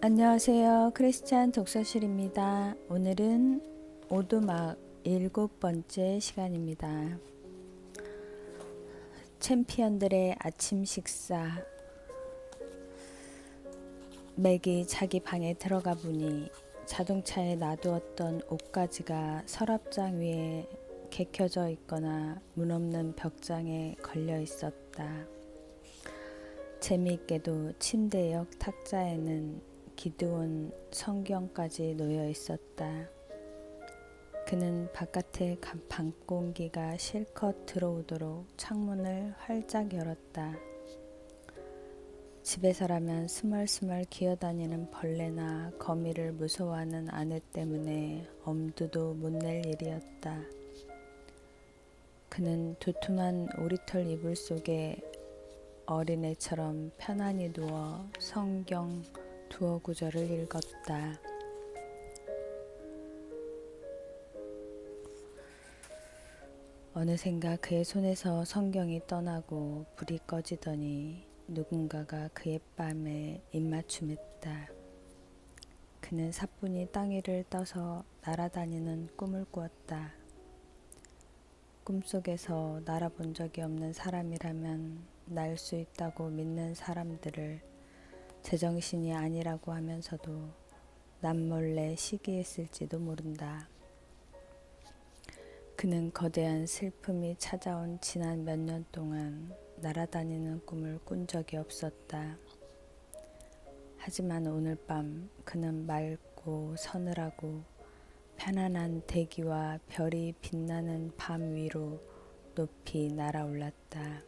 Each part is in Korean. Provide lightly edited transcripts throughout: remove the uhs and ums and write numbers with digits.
안녕하세요. 크리스찬 독서실입니다. 오늘은 오두막 7번째 시간입니다. 챔피언들의 아침 식사. 맥이 자기 방에 들어가 보니 자동차에 놔두었던 옷가지가 서랍장 위에 개켜져 있거나 문 없는 벽장에 걸려 있었다. 재미있게도 침대 옆 탁자에는 기드온 성경까지 놓여 있었다. 그는 바깥에 밤 공기가 실컷 들어오도록 창문을 활짝 열었다. 집에서라면 스멀스멀 기어다니는 벌레나 거미를 무서워하는 아내 때문에 엄두도 못 낼 일이었다. 그는 두툼한 오리털 이불 속에 어린애처럼 편안히 누워 성경 두어 구절을 읽었다. 어느샌가 그의 손에서 성경이 떠나고 불이 꺼지더니 누군가가 그의 뺨에 입맞춤했다. 그는 사뿐히 땅 위를 떠서 날아다니는 꿈을 꾸었다. 꿈속에서 날아본 적이 없는 사람이라면 날 수 있다고 믿는 사람들을 제정신이 아니라고 하면서도 남몰래 시기했을지도 모른다. 그는 거대한 슬픔이 찾아온 지난 몇 년 동안 날아다니는 꿈을 꾼 적이 없었다. 하지만 오늘 밤 그는 맑고 서늘하고 편안한 대기와 별이 빛나는 밤 위로 높이 날아올랐다.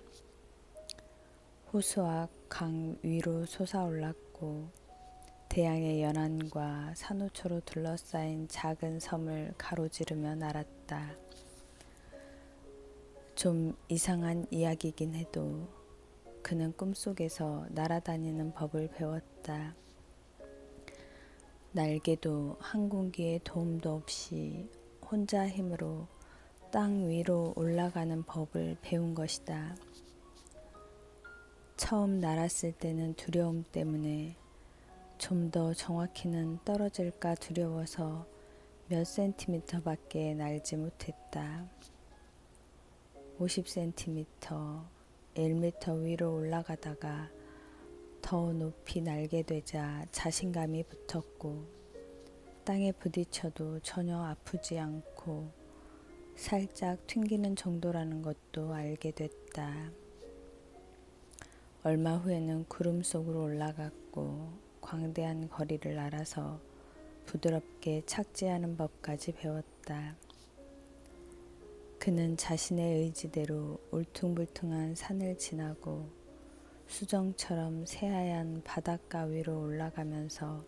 호수와 강 위로 솟아올랐고 대양의 연안과 산호초로 둘러싸인 작은 섬을 가로지르며 날았다. 좀 이상한 이야기이긴 해도 그는 꿈속에서 날아다니는 법을 배웠다. 날개도 항공기의 도움도 없이 혼자 힘으로 땅 위로 올라가는 법을 배운 것이다. 처음 날았을 때는 두려움 때문에 좀 더 정확히는 떨어질까 두려워서 몇 센티미터밖에 날지 못했다. 50cm, 1m 위로 올라가다가 더 높이 날게 되자 자신감이 붙었고 땅에 부딪혀도 전혀 아프지 않고 살짝 튕기는 정도라는 것도 알게 됐다. 얼마 후에는 구름 속으로 올라갔고 광대한 거리를 날아서 부드럽게 착지하는 법까지 배웠다. 그는 자신의 의지대로 울퉁불퉁한 산을 지나고 수정처럼 새하얀 바닷가 위로 올라가면서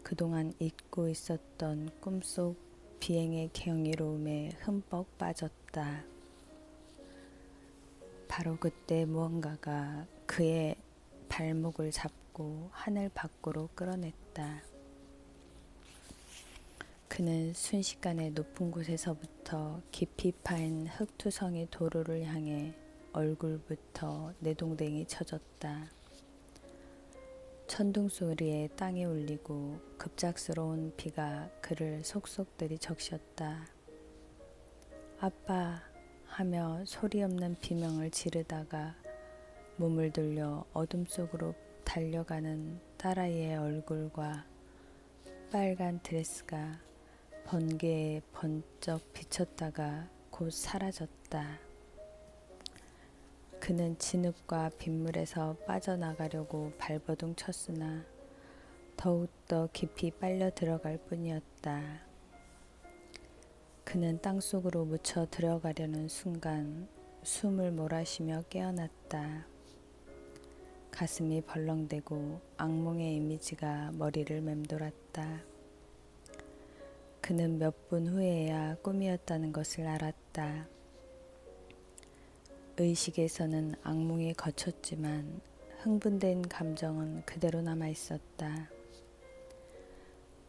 그동안 잊고 있었던 꿈속 비행의 경이로움에 흠뻑 빠졌다. 바로 그때 무언가가 그의 발목을 잡고 하늘 밖으로 끌어냈다. 그는 순식간에 높은 곳에서부터 깊이 파인 흙투성이 도로를 향해 얼굴부터 내동댕이 쳐졌다. 천둥 소리에 땅이 울리고 급작스러운 비가 그를 속속들이 적셨다. 아빠 하며 소리 없는 비명을 지르다가 몸을 돌려 어둠 속으로 달려가는 딸아이의 얼굴과 빨간 드레스가 번개에 번쩍 비쳤다가 곧 사라졌다. 그는 진흙과 빗물에서 빠져나가려고 발버둥 쳤으나 더욱더 깊이 빨려 들어갈 뿐이었다. 그는 땅속으로 묻혀 들어가려는 순간 숨을 몰아쉬며 깨어났다. 가슴이 벌렁대고 악몽의 이미지가 머리를 맴돌았다. 그는 몇 분 후에야 꿈이었다는 것을 알았다. 의식에서는 악몽이 거쳤지만 흥분된 감정은 그대로 남아 있었다.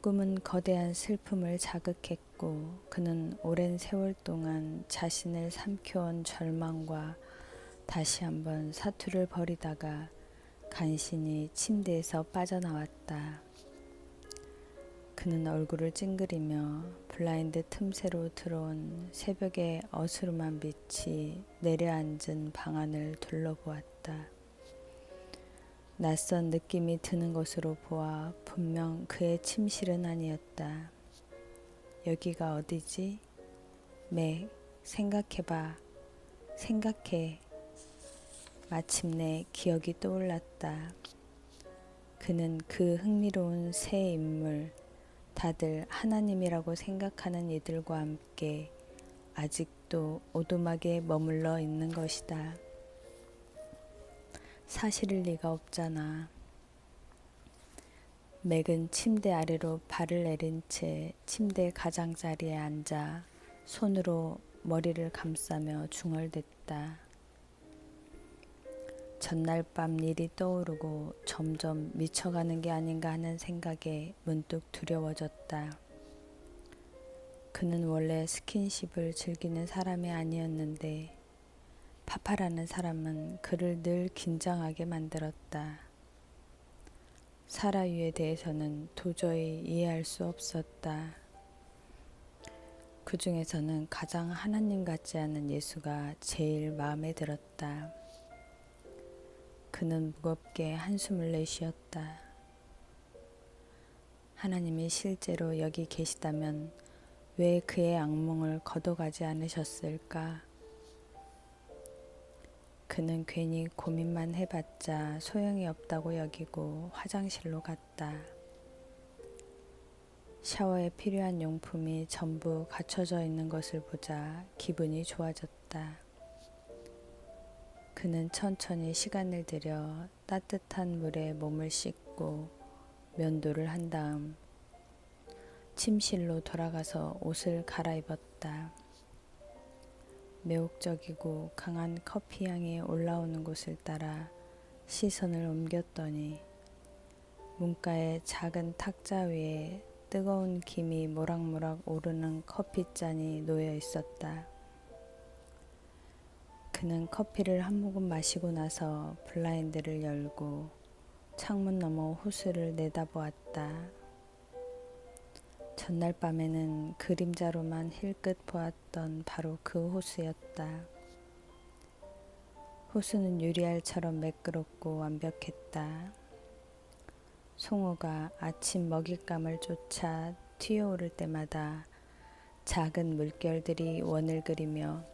꿈은 거대한 슬픔을 자극했고 그는 오랜 세월 동안 자신을 삼켜온 절망과 다시 한번 사투를 벌이다가 간신히 침대에서 빠져나왔다. 그는 얼굴을 찡그리며 블라인드 틈새로 들어온 새벽의 어스름한 빛이 내려앉은 방 안을 둘러보았다. 낯선 느낌이 드는 것으로 보아 분명 그의 침실은 아니었다. 여기가 어디지? 맥, 생각해봐. 생각해. 마침내 기억이 떠올랐다. 그는 그 흥미로운 새 인물, 다들 하나님이라고 생각하는 이들과 함께 아직도 오두막에 머물러 있는 것이다. 사실일 리가 없잖아. 맥은 침대 아래로 발을 내린 채 침대 가장자리에 앉아 손으로 머리를 감싸며 중얼댔다. 전날 밤 일이 떠오르고 점점 미쳐가는 게 아닌가 하는 생각에 문득 두려워졌다. 그는 원래 스킨십을 즐기는 사람이 아니었는데 파파라는 사람은 그를 늘 긴장하게 만들었다. 사라유에 대해서는 도저히 이해할 수 없었다. 그 중에서는 가장 하나님 같지 않은 예수가 제일 마음에 들었다. 그는 무겁게 한숨을 내쉬었다. 하나님이 실제로 여기 계시다면 왜 그의 악몽을 거둬가지 않으셨을까? 그는 괜히 고민만 해봤자 소용이 없다고 여기고 화장실로 갔다. 샤워에 필요한 용품이 전부 갖춰져 있는 것을 보자 기분이 좋아졌다. 그는 천천히 시간을 들여 따뜻한 물에 몸을 씻고 면도를 한 다음 침실로 돌아가서 옷을 갈아입었다. 매혹적이고 강한 커피 향이 올라오는 곳을 따라 시선을 옮겼더니 문가의 작은 탁자 위에 뜨거운 김이 모락모락 오르는 커피잔이 놓여 있었다. 그는 커피를 한 모금 마시고 나서 블라인드를 열고 창문 너머 호수를 내다보았다. 전날 밤에는 그림자로만 힐끗 보았던 바로 그 호수였다. 호수는 유리알처럼 매끄럽고 완벽했다. 송어가 아침 먹잇감을 쫓아 튀어오를 때마다 작은 물결들이 원을 그리며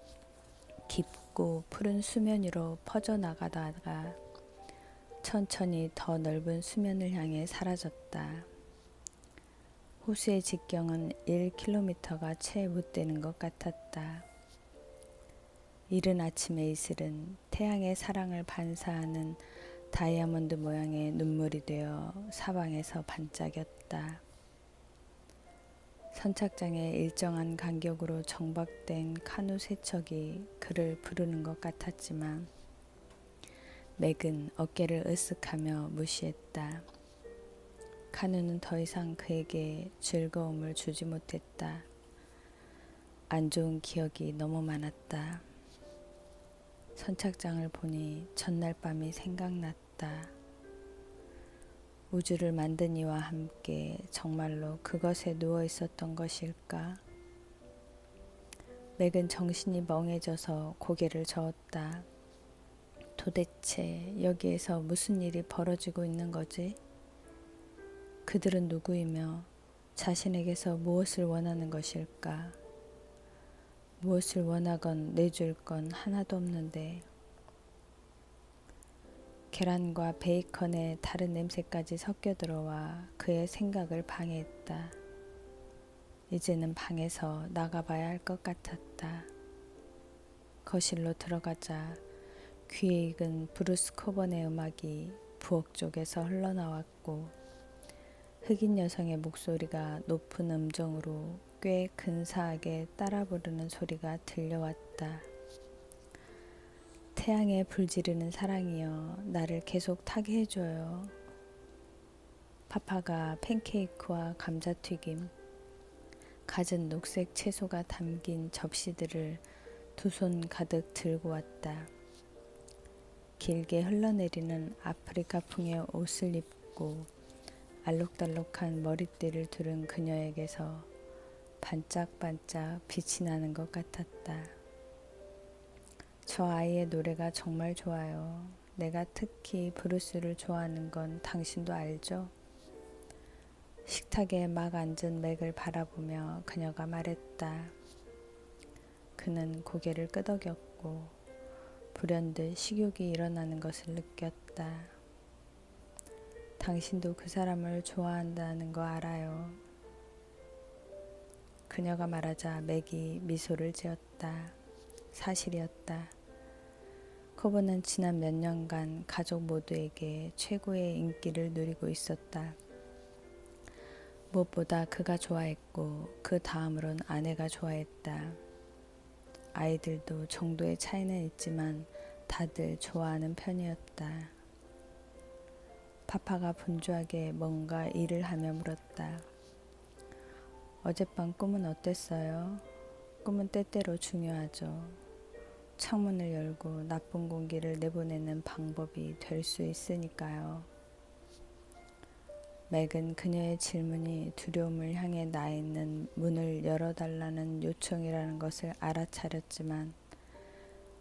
깊고 푸른 수면 위로 퍼져나가다가 천천히 더 넓은 수면을 향해 사라졌다. 호수의 직경은 1km가 채 못 되는 것 같았다. 이른 아침의 이슬은 태양의 사랑을 반사하는 다이아몬드 모양의 눈물이 되어 사방에서 반짝였다. 선착장에 일정한 간격으로 정박된 카누 세척이 그를 부르는 것 같았지만 맥은 어깨를 으쓱하며 무시했다. 카누는 더 이상 그에게 즐거움을 주지 못했다. 안 좋은 기억이 너무 많았다. 선착장을 보니 전날 밤이 생각났다. 우주를 만든 이와 함께 정말로 그것에 누워 있었던 것일까? 맥은 정신이 멍해져서 고개를 저었다. 도대체 여기에서 무슨 일이 벌어지고 있는 거지? 그들은 누구이며 자신에게서 무엇을 원하는 것일까? 무엇을 원하건 내줄 건 하나도 없는데 계란과 베이컨의 다른 냄새까지 섞여 들어와 그의 생각을 방해했다. 이제는 방에서 나가봐야 할 것 같았다. 거실로 들어가자 귀에 익은 브루스 코번의 음악이 부엌 쪽에서 흘러나왔고 흑인 여성의 목소리가 높은 음정으로 꽤 근사하게 따라 부르는 소리가 들려왔다. 태양에 불지르는 사랑이여 나를 계속 타게 해줘요. 파파가 팬케이크와 감자튀김, 갖은 녹색 채소가 담긴 접시들을 두 손 가득 들고 왔다. 길게 흘러내리는 아프리카풍의 옷을 입고 알록달록한 머리띠를 두른 그녀에게서 반짝반짝 빛이 나는 것 같았다. 저 아이의 노래가 정말 좋아요. 내가 특히 브루스를 좋아하는 건 당신도 알죠? 식탁에 막 앉은 맥을 바라보며 그녀가 말했다. 그는 고개를 끄덕였고 불현듯 식욕이 일어나는 것을 느꼈다. 당신도 그 사람을 좋아한다는 거 알아요. 그녀가 말하자 맥이 미소를 지었다. 사실이었다. 코브는 지난 몇 년간 가족 모두에게 최고의 인기를 누리고 있었다. 무엇보다 그가 좋아했고 그 다음으론 아내가 좋아했다. 아이들도 정도의 차이는 있지만 다들 좋아하는 편이었다. 파파가 분주하게 뭔가 일을 하며 물었다. 어젯밤 꿈은 어땠어요? 꿈은 때때로 중요하죠. 창문을 열고 나쁜 공기를 내보내는 방법이 될 수 있으니까요. 맥은 그녀의 질문이 두려움을 향해 나 있는 문을 열어달라는 요청이라는 것을 알아차렸지만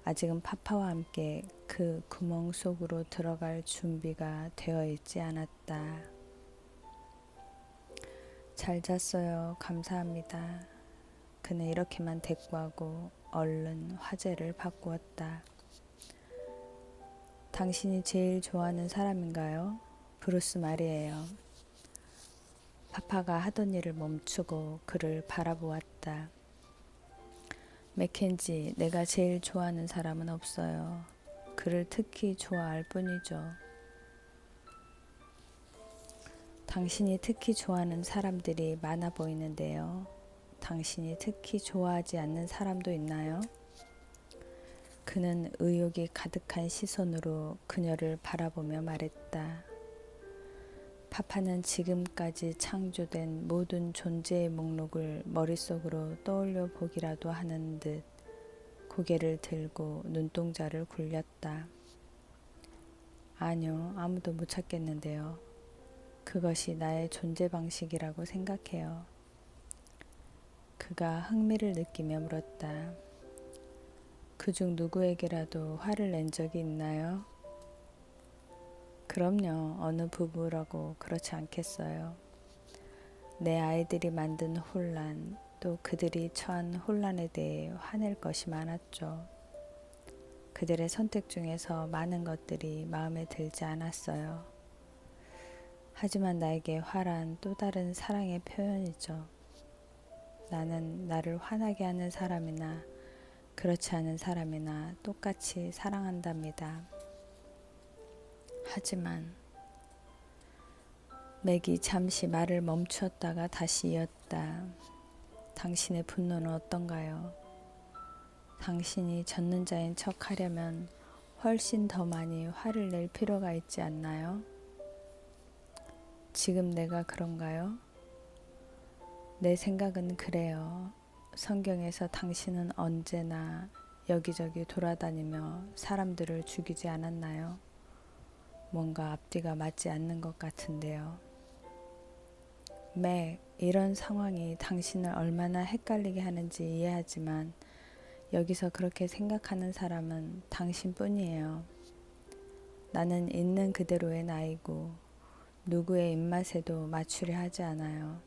아직은 파파와 함께 그 구멍 속으로 들어갈 준비가 되어 있지 않았다. 잘 잤어요. 감사합니다. 그는 이렇게만 대꾸하고 얼른 화제를 바꾸었다. 당신이 제일 좋아하는 사람인가요? 브루스 말이에요. 파파가 하던 일을 멈추고 그를 바라보았다. 맥켄지, 내가 제일 좋아하는 사람은 없어요. 그를 특히 좋아할 뿐이죠. 당신이 특히 좋아하는 사람들이 많아 보이는데요. 당신이 특히 좋아하지 않는 사람도 있나요? 그는 의욕이 가득한 시선으로 그녀를 바라보며 말했다. 파파는 지금까지 창조된 모든 존재의 목록을 머릿속으로 떠올려 보기라도 하는 듯 고개를 들고 눈동자를 굴렸다. 아니요, 아무도 못 찾겠는데요. 그것이 나의 존재 방식이라고 생각해요. 그가 흥미를 느끼며 물었다. 그중 누구에게라도 화를 낸 적이 있나요? 그럼요. 어느 부부라고 그렇지 않겠어요. 내 아이들이 만든 혼란, 또 그들이 처한 혼란에 대해 화낼 것이 많았죠. 그들의 선택 중에서 많은 것들이 마음에 들지 않았어요. 하지만 나에게 화란 또 다른 사랑의 표현이죠. 나는 나를 화나게 하는 사람이나 그렇지 않은 사람이나 똑같이 사랑한답니다. 하지만 맥이 잠시 말을 멈추었다가 다시 이었다. 당신의 분노는 어떤가요? 당신이 젖는 자인 척 하려면 훨씬 더 많이 화를 낼 필요가 있지 않나요? 지금 내가 그런가요? 내 생각은 그래요. 성경에서 당신은 언제나 여기저기 돌아다니며 사람들을 죽이지 않았나요? 뭔가 앞뒤가 맞지 않는 것 같은데요. 맥, 이런 상황이 당신을 얼마나 헷갈리게 하는지 이해하지만 여기서 그렇게 생각하는 사람은 당신뿐이에요. 나는 있는 그대로의 나이고 누구의 입맛에도 맞추려 하지 않아요.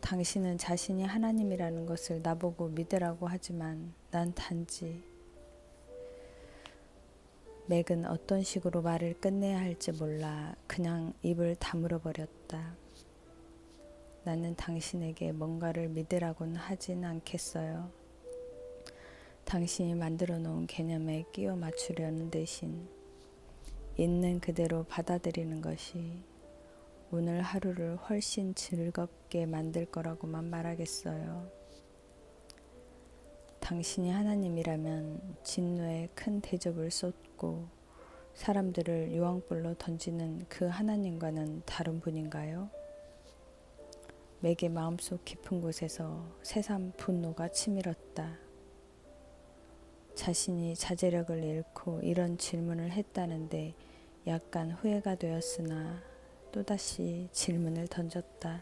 당신은 자신이 하나님이라는 것을 나보고 믿으라고 하지만 난 단지 맥은 어떤 식으로 말을 끝내야 할지 몰라 그냥 입을 다물어 버렸다. 나는 당신에게 뭔가를 믿으라고는 하진 않겠어요. 당신이 만들어 놓은 개념에 끼워 맞추려는 대신 있는 그대로 받아들이는 것이 오늘 하루를 훨씬 즐겁게 만들 거라고만 말하겠어요. 당신이 하나님이라면 진노에 큰 대접을 쏟고 사람들을 유황불로 던지는 그 하나님과는 다른 분인가요? 맥의 마음속 깊은 곳에서 새삼 분노가 치밀었다. 자신이 자제력을 잃고 이런 질문을 했다는데 약간 후회가 되었으나 또다시 질문을 던졌다.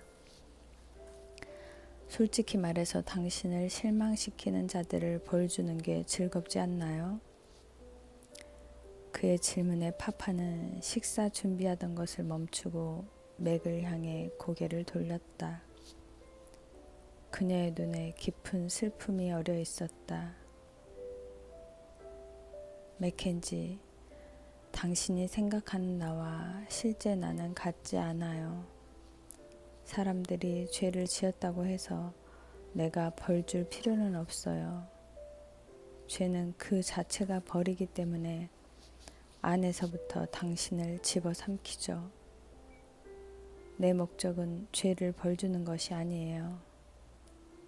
솔직히 말해서 당신을 실망시키는 자들을 벌 주는 게 즐겁지 않나요? 그의 질문에 파파는 식사 준비하던 것을 멈추고 맥을 향해 고개를 돌렸다. 그녀의 눈에 깊은 슬픔이 어려 있었다. 맥켄지, 당신이 생각하는 나와 실제 나는 같지 않아요. 사람들이 죄를 지었다고 해서 내가 벌 줄 필요는 없어요. 죄는 그 자체가 벌이기 때문에 안에서부터 당신을 집어삼키죠. 내 목적은 죄를 벌주는 것이 아니에요.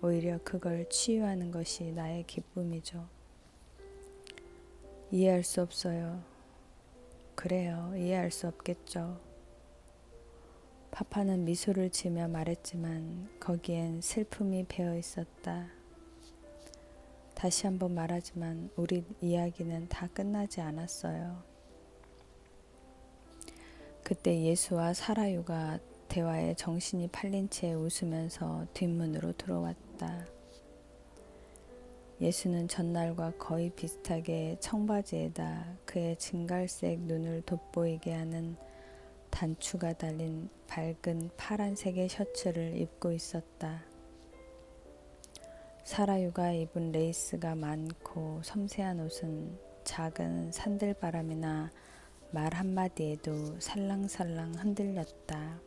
오히려 그걸 치유하는 것이 나의 기쁨이죠. 이해할 수 없어요. 그래요. 이해할 수 없겠죠. 파파는 미소를 지으며 말했지만 거기엔 슬픔이 배어 있었다. 다시 한번 말하지만 우리 이야기는 다 끝나지 않았어요. 그때 예수와 사라유가 대화에 정신이 팔린 채 웃으면서 뒷문으로 들어왔다. 예수는 전날과 거의 비슷하게 청바지에다 그의 증갈색 눈을 돋보이게 하는 단추가 달린 밝은 파란색의 셔츠를 입고 있었다. 사라유가 입은 레이스가 많고 섬세한 옷은 작은 산들바람이나 말 한마디에도 살랑살랑 흔들렸다.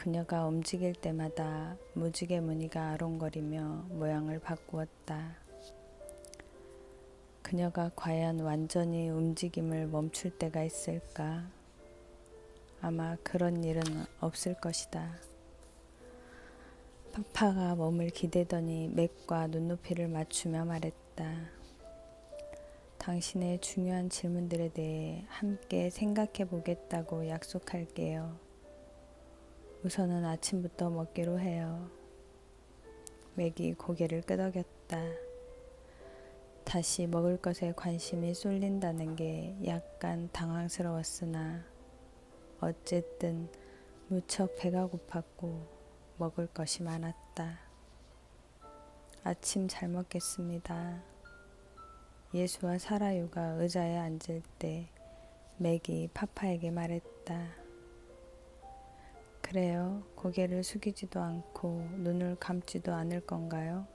그녀가 움직일 때마다 무지개 무늬가 아롱거리며 모양을 바꾸었다. 그녀가 과연 완전히 움직임을 멈출 때가 있을까? 아마 그런 일은 없을 것이다. 파파가 몸을 기대더니 맥과 눈높이를 맞추며 말했다. 당신의 중요한 질문들에 대해 함께 생각해 보겠다고 약속할게요. 우선은 아침부터 먹기로 해요. 맥이 고개를 끄덕였다. 다시 먹을 것에 관심이 쏠린다는 게 약간 당황스러웠으나 어쨌든 무척 배가 고팠고 먹을 것이 많았다. 아침 잘 먹겠습니다. 예수와 사라유가 의자에 앉을 때 맥이 파파에게 말했다. 그래요. 고개를 숙이지도 않고 눈을 감지도 않을 건가요?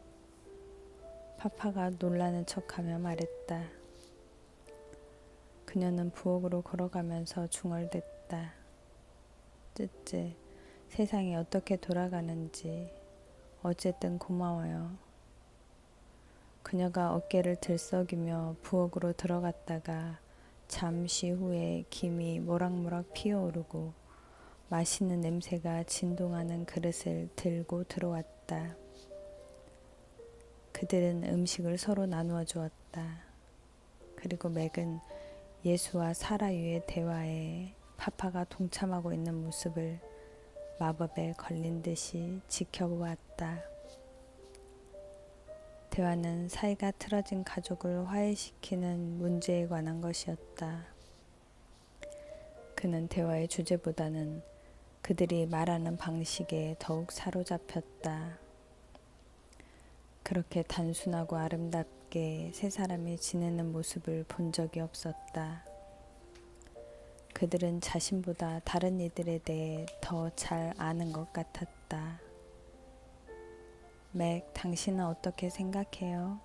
파파가 놀라는 척하며 말했다. 그녀는 부엌으로 걸어가면서 중얼댔다. 쯔쯔, 세상이 어떻게 돌아가는지 어쨌든 고마워요. 그녀가 어깨를 들썩이며 부엌으로 들어갔다가 잠시 후에 김이 모락모락 피어오르고 맛있는 냄새가 진동하는 그릇을 들고 들어왔다. 그들은 음식을 서로 나누어 주었다. 그리고 맥은 예수와 사라유의 대화에 파파가 동참하고 있는 모습을 마법에 걸린 듯이 지켜보았다. 대화는 사이가 틀어진 가족을 화해시키는 문제에 관한 것이었다. 그는 대화의 주제보다는 그들이 말하는 방식에 더욱 사로잡혔다. 그렇게 단순하고 아름답게 세 사람이 지내는 모습을 본 적이 없었다. 그들은 자신보다 다른 이들에 대해 더 잘 아는 것 같았다. 맥, 당신은 어떻게 생각해요?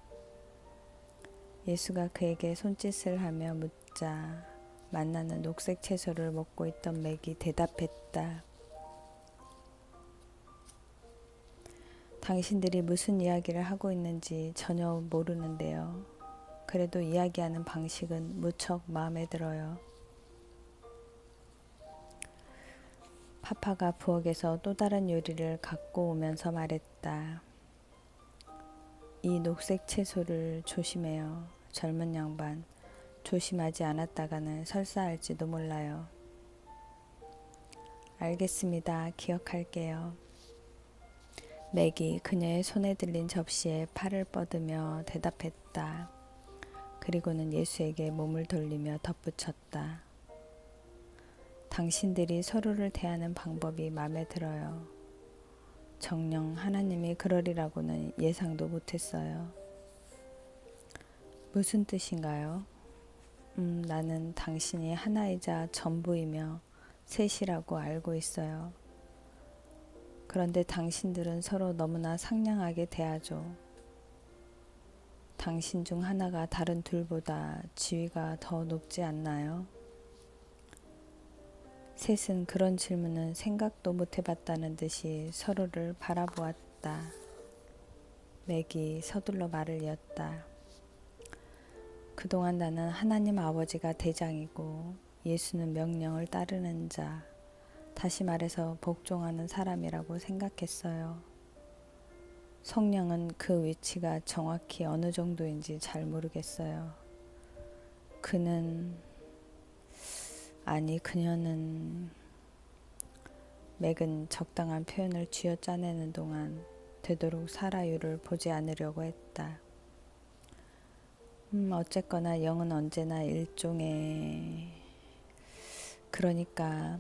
예수가 그에게 손짓을 하며 묻자 만나는 녹색 채소를 먹고 있던 맥이 대답했다. 당신들이 무슨 이야기를 하고 있는지 전혀 모르는데요. 그래도 이야기하는 방식은 무척 마음에 들어요. 파파가 부엌에서 또 다른 요리를 갖고 오면서 말했다. 이 녹색 채소를 조심해요. 젊은 양반. 조심하지 않았다가는 설사할지도 몰라요. 알겠습니다. 기억할게요. 맥이 그녀의 손에 들린 접시에 팔을 뻗으며 대답했다. 그리고는 예수에게 몸을 돌리며 덧붙였다. 당신들이 서로를 대하는 방법이 마음에 들어요. 정녕 하나님이 그러리라고는 예상도 못했어요. 무슨 뜻인가요? 나는 당신이 하나이자 전부이며 셋이라고 알고 있어요. 그런데 당신들은 서로 너무나 상냥하게 대하죠. 당신 중 하나가 다른 둘보다 지위가 더 높지 않나요? 셋은 그런 질문은 생각도 못 해봤다는 듯이 서로를 바라보았다. 맥이 서둘러 말을 이었다. 그동안 나는 하나님 아버지가 대장이고 예수는 명령을 따르는 자, 다시 말해서 복종하는 사람이라고 생각했어요. 성령은 그 위치가 정확히 어느 정도인지 잘 모르겠어요. 그녀는 맥은 적당한 표현을 쥐어짜내는 동안 되도록 사라유를 보지 않으려고 했다. 어쨌거나 영은 언제나 일종의 그러니까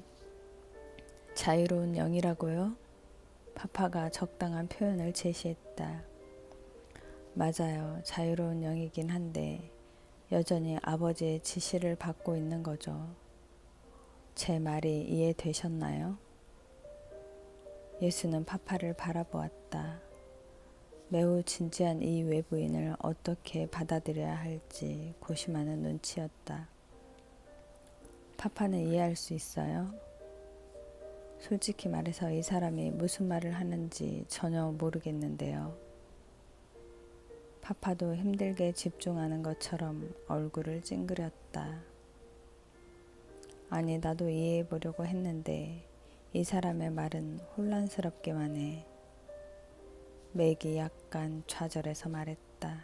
자유로운 영이라고요? 파파가 적당한 표현을 제시했다. 맞아요. 자유로운 영이긴 한데 여전히 아버지의 지시를 받고 있는 거죠. 제 말이 이해되셨나요? 예수는 파파를 바라보았다. 매우 진지한 이 외부인을 어떻게 받아들여야 할지 고심하는 눈치였다. 파파는 이해할 수 있어요? 솔직히 말해서 이 사람이 무슨 말을 하는지 전혀 모르겠는데요. 파파도 힘들게 집중하는 것처럼 얼굴을 찡그렸다. 아니, 나도 이해해 보려고 했는데 이 사람의 말은 혼란스럽기만 해. 맥이 약간 좌절해서 말했다.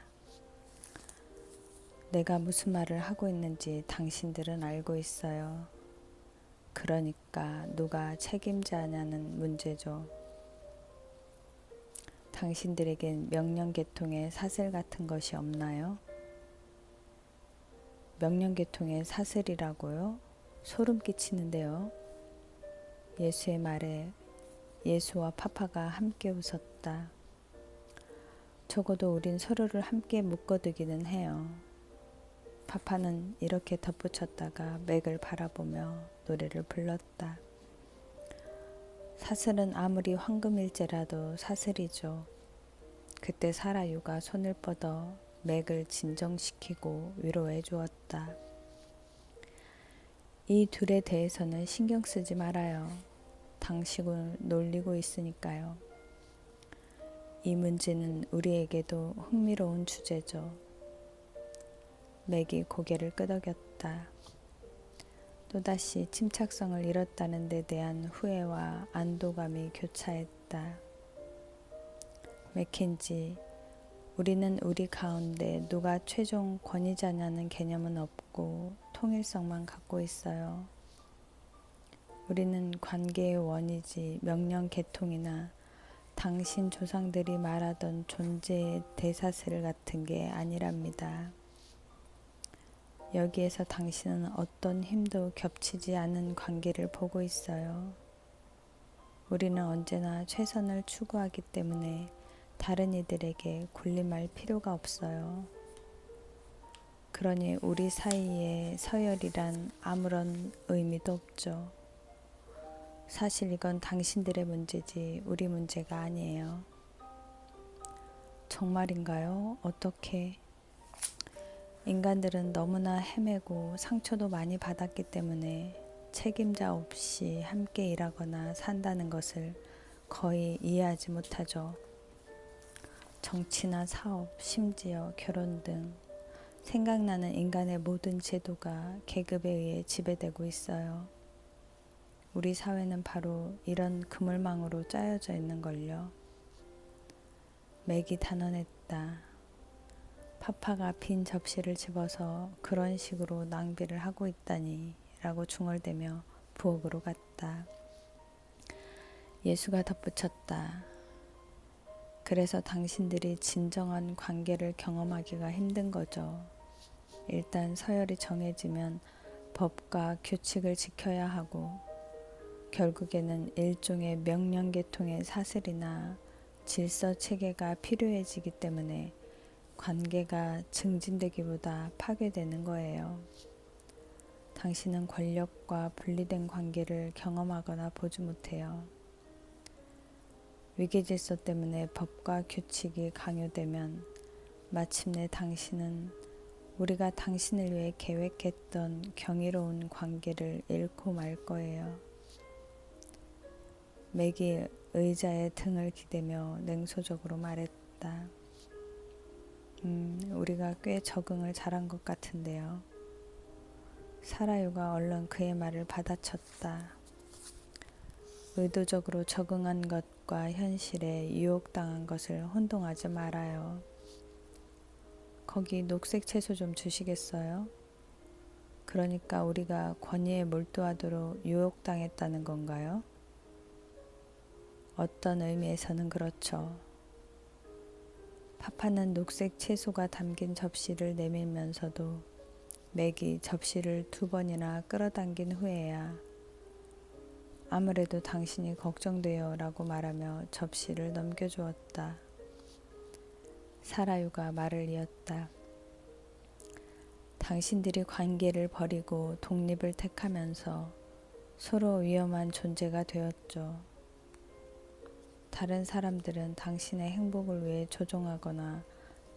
내가 무슨 말을 하고 있는지 당신들은 알고 있어요. 그러니까 누가 책임자냐는 문제죠. 당신들에겐 명령계통의 사슬 같은 것이 없나요? 명령계통의 사슬이라고요? 소름 끼치는데요. 예수의 말에 예수와 파파가 함께 웃었다. 적어도 우린 서로를 함께 묶어두기는 해요. 파파는 이렇게 덧붙였다가 맥을 바라보며 노래를 불렀다. 사슬은 아무리 황금일제라도 사슬이죠. 그때 사라유가 손을 뻗어 맥을 진정시키고 위로해 주었다. 이 둘에 대해서는 신경 쓰지 말아요. 당신을 놀리고 있으니까요. 이 문제는 우리에게도 흥미로운 주제죠. 맥이 고개를 끄덕였다. 또다시 침착성을 잃었다는 데 대한 후회와 안도감이 교차했다. 맥켄지, 우리는 우리 가운데 누가 최종 권위자냐는 개념은 없고 통일성만 갖고 있어요. 우리는 관계의 원이지 명령 계통이나 당신 조상들이 말하던 존재의 대사슬 같은 게 아니랍니다. 여기에서 당신은 어떤 힘도 겹치지 않은 관계를 보고 있어요. 우리는 언제나 최선을 추구하기 때문에 다른 이들에게 군림할 필요가 없어요. 그러니 우리 사이에 서열이란 아무런 의미도 없죠. 사실 이건 당신들의 문제지 우리 문제가 아니에요. 정말인가요? 어떻게? 인간들은 너무나 헤매고 상처도 많이 받았기 때문에 책임자 없이 함께 일하거나 산다는 것을 거의 이해하지 못하죠. 정치나 사업, 심지어 결혼 등 생각나는 인간의 모든 제도가 계급에 의해 지배되고 있어요. 우리 사회는 바로 이런 그물망으로 짜여져 있는걸요. 맥이 단언했다. 파파가 빈 접시를 집어서 그런 식으로 낭비를 하고 있다니 라고 중얼대며 부엌으로 갔다. 예수가 덧붙였다. 그래서 당신들이 진정한 관계를 경험하기가 힘든 거죠. 일단 서열이 정해지면 법과 규칙을 지켜야 하고 결국에는 일종의 명령계통의 사슬이나 질서 체계가 필요해지기 때문에 관계가 증진되기보다 파괴되는 거예요. 당신은 권력과 분리된 관계를 경험하거나 보지 못해요. 위계질서 때문에 법과 규칙이 강요되면 마침내 당신은 우리가 당신을 위해 계획했던 경이로운 관계를 잃고 말 거예요. 맥이 의자에 등을 기대며 냉소적으로 말했다. 우리가 꽤 적응을 잘한 것 같은데요. 사라유가 얼른 그의 말을 받아쳤다. 의도적으로 적응한 것과 현실에 유혹당한 것을 혼동하지 말아요. 거기 녹색 채소 좀 주시겠어요? 그러니까 우리가 권위에 몰두하도록 유혹당했다는 건가요? 어떤 의미에서는 그렇죠. 파파는 녹색 채소가 담긴 접시를 내밀면서도 맥이 접시를 2번이나 끌어당긴 후에야 아무래도 당신이 걱정돼요 라고 말하며 접시를 넘겨주었다. 사라유가 말을 이었다. 당신들이 관계를 버리고 독립을 택하면서 서로 위험한 존재가 되었죠. 다른 사람들은 당신의 행복을 위해 조종하거나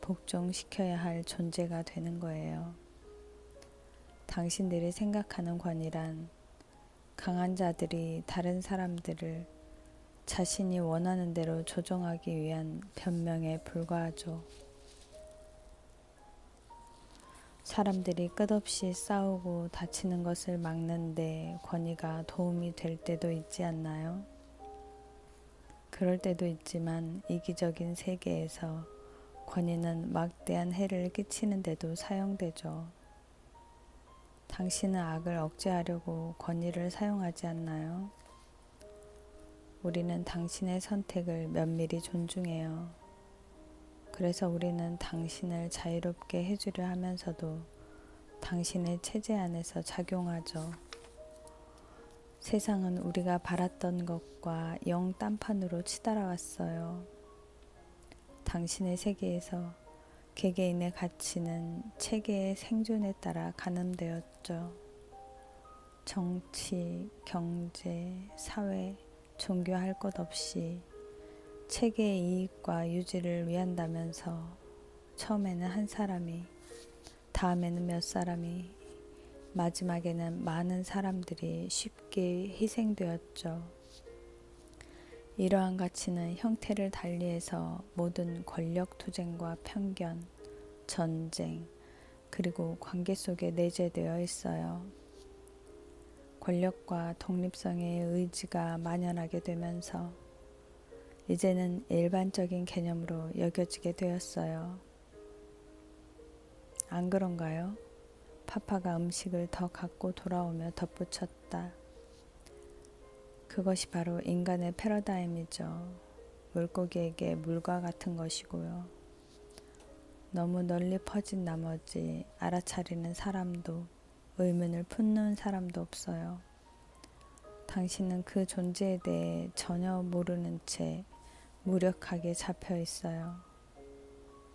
복종시켜야 할 존재가 되는 거예요. 당신들이 생각하는 권위란 강한 자들이 다른 사람들을 자신이 원하는 대로 조종하기 위한 변명에 불과하죠. 사람들이 끝없이 싸우고 다치는 것을 막는데 권위가 도움이 될 때도 있지 않나요? 그럴 때도 있지만 이기적인 세계에서 권위는 막대한 해를 끼치는데도 사용되죠. 당신은 악을 억제하려고 권위를 사용하지 않나요? 우리는 당신의 선택을 면밀히 존중해요. 그래서 우리는 당신을 자유롭게 해주려 하면서도 당신의 체제 안에서 작용하죠. 세상은 우리가 바랐던 것과 영 딴판으로 치달아왔어요. 당신의 세계에서 개개인의 가치는 체계의 생존에 따라 가늠되었죠. 정치, 경제, 사회, 종교 할 것 없이 체계의 이익과 유지를 위한다면서 처음에는 한 사람이, 다음에는 몇 사람이, 마지막에는 많은 사람들이 쉽게 희생되었죠. 이러한 가치는 형태를 달리해서 모든 권력 투쟁과 편견, 전쟁, 그리고 관계 속에 내재되어 있어요. 권력과 독립성의 의지가 만연하게 되면서 이제는 일반적인 개념으로 여겨지게 되었어요. 안 그런가요? 파파가 음식을 더 갖고 돌아오며 덧붙였다. 그것이 바로 인간의 패러다임이죠. 물고기에게 물과 같은 것이고요. 너무 널리 퍼진 나머지 알아차리는 사람도 의문을 품는 사람도 없어요. 당신은 그 존재에 대해 전혀 모르는 채 무력하게 잡혀 있어요.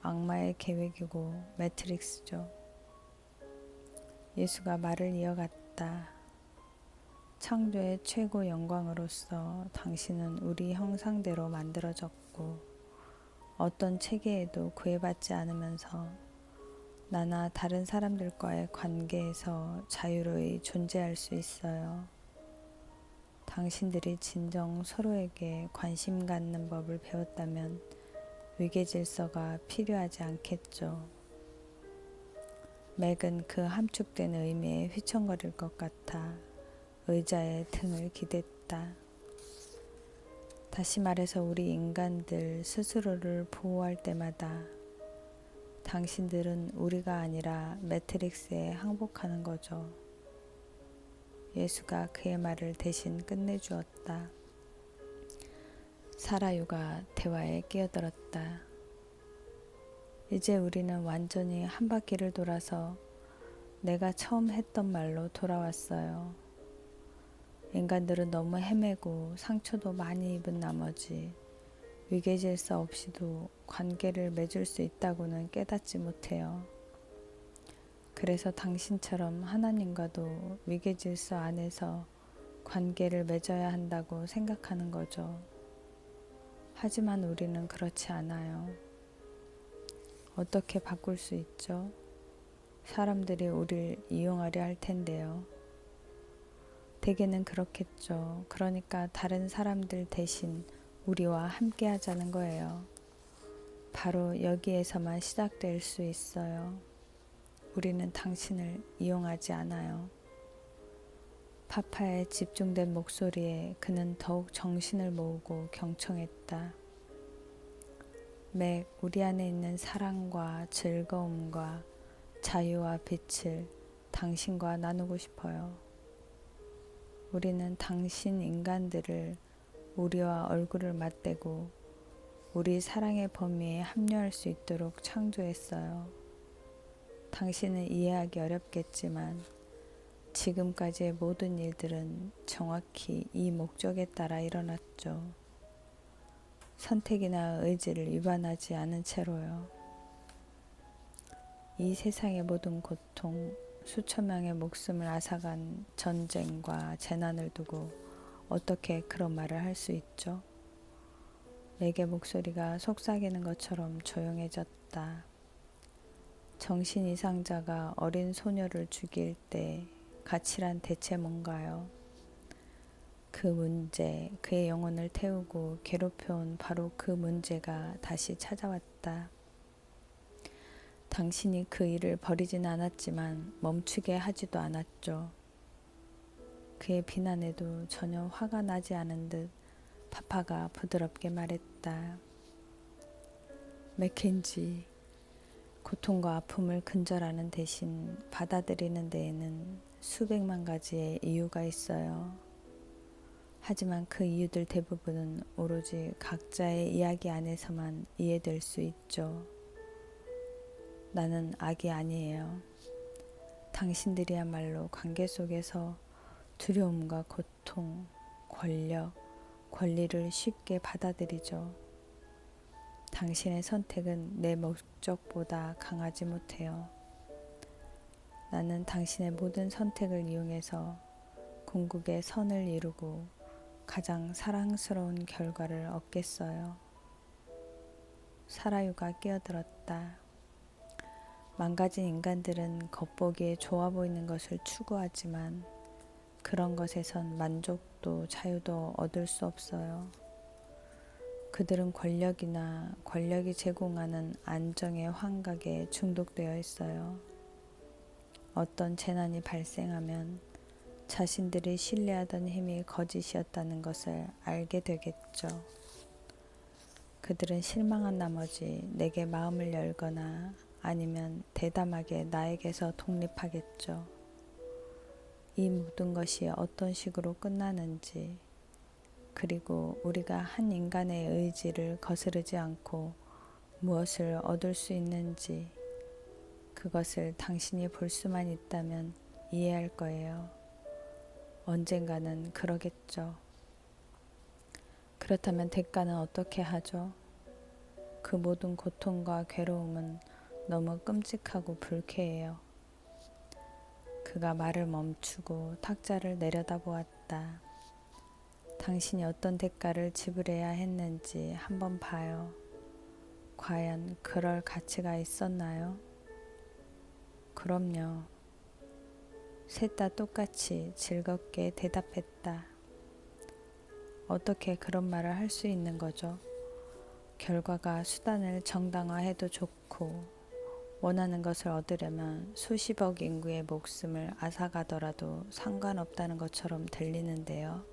악마의 계획이고 매트릭스죠. 예수가 말을 이어갔다. 창조의 최고 영광으로서 당신은 우리 형상대로 만들어졌고 어떤 체계에도 구애받지 않으면서 나나 다른 사람들과의 관계에서 자유로이 존재할 수 있어요. 당신들이 진정 서로에게 관심 갖는 법을 배웠다면 위계질서가 필요하지 않겠죠. 맥은 그 함축된 의미에 휘청거릴 것 같아 의자에 등을 기댔다. 다시 말해서 우리 인간들 스스로를 보호할 때마다 당신들은 우리가 아니라 매트릭스에 항복하는 거죠. 예수가 그의 말을 대신 끝내주었다. 사라유가 대화에 끼어들었다. 이제 우리는 완전히 한 바퀴를 돌아서 내가 처음 했던 말로 돌아왔어요. 인간들은 너무 헤매고 상처도 많이 입은 나머지 위계질서 없이도 관계를 맺을 수 있다고는 깨닫지 못해요. 그래서 당신처럼 하나님과도 위계질서 안에서 관계를 맺어야 한다고 생각하는 거죠. 하지만 우리는 그렇지 않아요. 어떻게 바꿀 수 있죠? 사람들이 우리를 이용하려 할 텐데요. 대개는 그렇겠죠. 그러니까 다른 사람들 대신 우리와 함께 하자는 거예요. 바로 여기에서만 시작될 수 있어요. 우리는 당신을 이용하지 않아요. 파파의 집중된 목소리에 그는 더욱 정신을 모으고 경청했다. 맥, 우리 안에 있는 사랑과 즐거움과 자유와 빛을 당신과 나누고 싶어요. 우리는 당신 인간들을 우리와 얼굴을 맞대고 우리 사랑의 범위에 합류할 수 있도록 창조했어요. 당신은 이해하기 어렵겠지만 지금까지의 모든 일들은 정확히 이 목적에 따라 일어났죠. 선택이나 의지를 위반하지 않은 채로요. 이 세상의 모든 고통, 수천 명의 목숨을 앗아간 전쟁과 재난을 두고 어떻게 그런 말을 할 수 있죠? 맥의 목소리가 속삭이는 것처럼 조용해졌다. 정신 이상자가 어린 소녀를 죽일 때 가치란 대체 뭔가요? 그 문제, 그의 영혼을 태우고 괴롭혀온 바로 그 문제가 다시 찾아왔다. 당신이 그 일을 버리진 않았지만 멈추게 하지도 않았죠. 그의 비난에도 전혀 화가 나지 않은 듯 파파가 부드럽게 말했다. 맥켄지, 고통과 아픔을 근절하는 대신 받아들이는 데에는 수백만 가지의 이유가 있어요. 하지만 그 이유들 대부분은 오로지 각자의 이야기 안에서만 이해될 수 있죠. 나는 악이 아니에요. 당신들이야말로 관계 속에서 두려움과 고통, 권력, 권리를 쉽게 받아들이죠. 당신의 선택은 내 목적보다 강하지 못해요. 나는 당신의 모든 선택을 이용해서 궁극의 선을 이루고 가장 사랑스러운 결과를 얻겠어요. 사라유가 끼어들었다. 망가진 인간들은 겉보기에 좋아 보이는 것을 추구하지만 그런 것에선 만족도 자유도 얻을 수 없어요. 그들은 권력이나 권력이 제공하는 안정의 환각에 중독되어 있어요. 어떤 재난이 발생하면 자신들이 신뢰하던 힘이 거짓이었다는 것을 알게 되겠죠. 그들은 실망한 나머지 내게 마음을 열거나 아니면 대담하게 나에게서 독립하겠죠. 이 모든 것이 어떤 식으로 끝나는지, 그리고 우리가 한 인간의 의지를 거스르지 않고 무엇을 얻을 수 있는지, 그것을 당신이 볼 수만 있다면 이해할 거예요. 언젠가는 그러겠죠. 그렇다면 대가는 어떻게 하죠? 그 모든 고통과 괴로움은 너무 끔찍하고 불쾌해요. 그가 말을 멈추고 탁자를 내려다보았다. 당신이 어떤 대가를 지불해야 했는지 한번 봐요. 과연 그럴 가치가 있었나요? 그럼요. 셋 다 똑같이 즐겁게 대답했다. 어떻게 그런 말을 할 수 있는 거죠? 결과가 수단을 정당화해도 좋고 원하는 것을 얻으려면 수십억 인구의 목숨을 앗아가더라도 상관없다는 것처럼 들리는데요.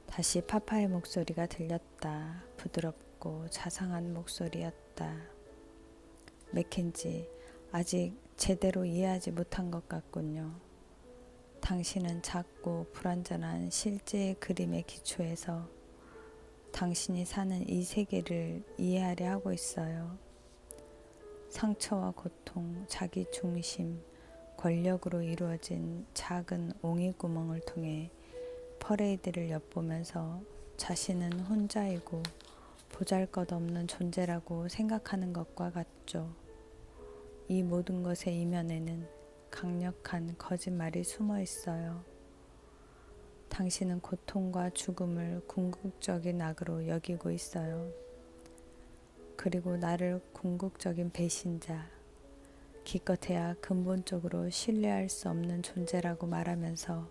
다시 파파의 목소리가 들렸다. 부드럽고 자상한 목소리였다. 맥켄지, 아직 제대로 이해하지 못한 것 같군요. 당신은 작고 불완전한 실제의 그림의 기초에서 당신이 사는 이 세계를 이해하려 하고 있어요. 상처와 고통, 자기 중심, 권력으로 이루어진 작은 옹이구멍을 통해 퍼레이드를 엿보면서 자신은 혼자이고 보잘것없는 존재라고 생각하는 것과 같죠. 이 모든 것의 이면에는 강력한 거짓말이 숨어 있어요. 당신은 고통과 죽음을 궁극적인 악으로 여기고 있어요. 그리고 나를 궁극적인 배신자, 기껏해야 근본적으로 신뢰할 수 없는 존재라고 말하면서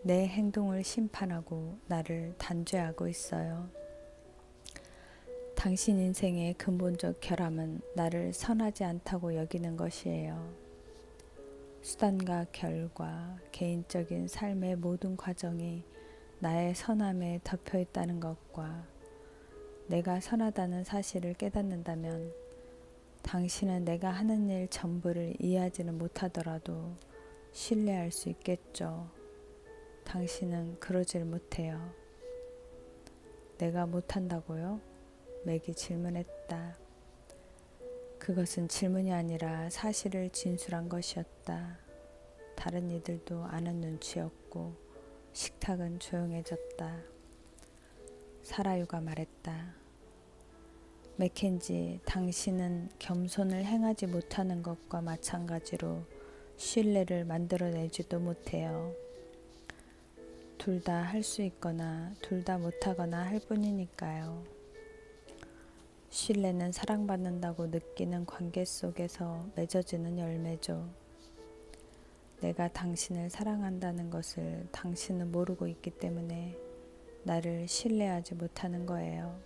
내 행동을 심판하고 나를 단죄하고 있어요. 당신 인생의 근본적 결함은 나를 선하지 않다고 여기는 것이에요. 수단과 결과, 개인적인 삶의 모든 과정이 나의 선함에 덮여 있다는 것과 내가 선하다는 사실을 깨닫는다면 당신은 내가 하는 일 전부를 이해하지는 못하더라도 신뢰할 수 있겠죠. 당신은 그러질 못해요. 내가 못한다고요? 맥이 질문했다. 그것은 질문이 아니라 사실을 진술한 것이었다. 다른 이들도 아는 눈치였고 식탁은 조용해졌다. 사라유가 말했다. 맥켄지, 당신은 겸손을 행하지 못하는 것과 마찬가지로 신뢰를 만들어내지도 못해요. 둘 다 할 수 있거나 둘 다 못하거나 할 뿐이니까요. 신뢰는 사랑받는다고 느끼는 관계 속에서 맺어지는 열매죠. 내가 당신을 사랑한다는 것을 당신은 모르고 있기 때문에 나를 신뢰하지 못하는 거예요.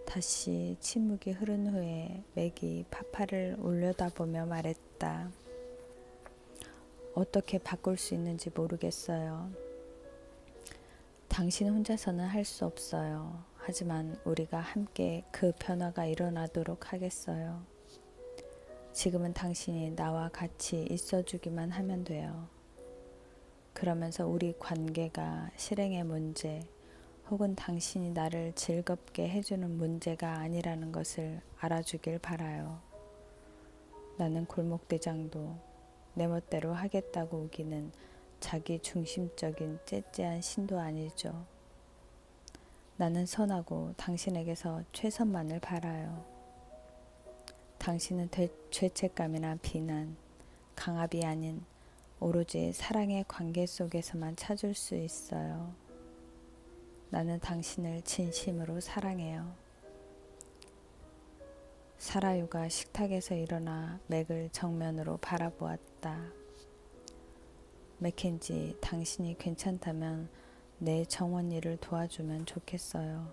다시 침묵이 흐른 후에 맥이 파파를 올려다보며 말했다. 어떻게 바꿀 수 있는지 모르겠어요. 당신 혼자서는 할 수 없어요. 하지만 우리가 함께 그 변화가 일어나도록 하겠어요. 지금은 당신이 나와 같이 있어주기만 하면 돼요. 그러면서 우리 관계가 실행의 문제 혹은 당신이 나를 즐겁게 해주는 문제가 아니라는 것을 알아주길 바라요. 나는 골목대장도 내 멋대로 하겠다고 우기는 자기 중심적인 째째한 신도 아니죠. 나는 선하고 당신에게서 최선만을 바라요. 당신은 죄책감이나 비난, 강압이 아닌 오로지 사랑의 관계 속에서만 찾을 수 있어요. 나는 당신을 진심으로 사랑해요. 사라유가 식탁에서 일어나 맥을 정면으로 바라보았다. 맥켄지, 당신이 괜찮다면 내 정원 일을 도와주면 좋겠어요.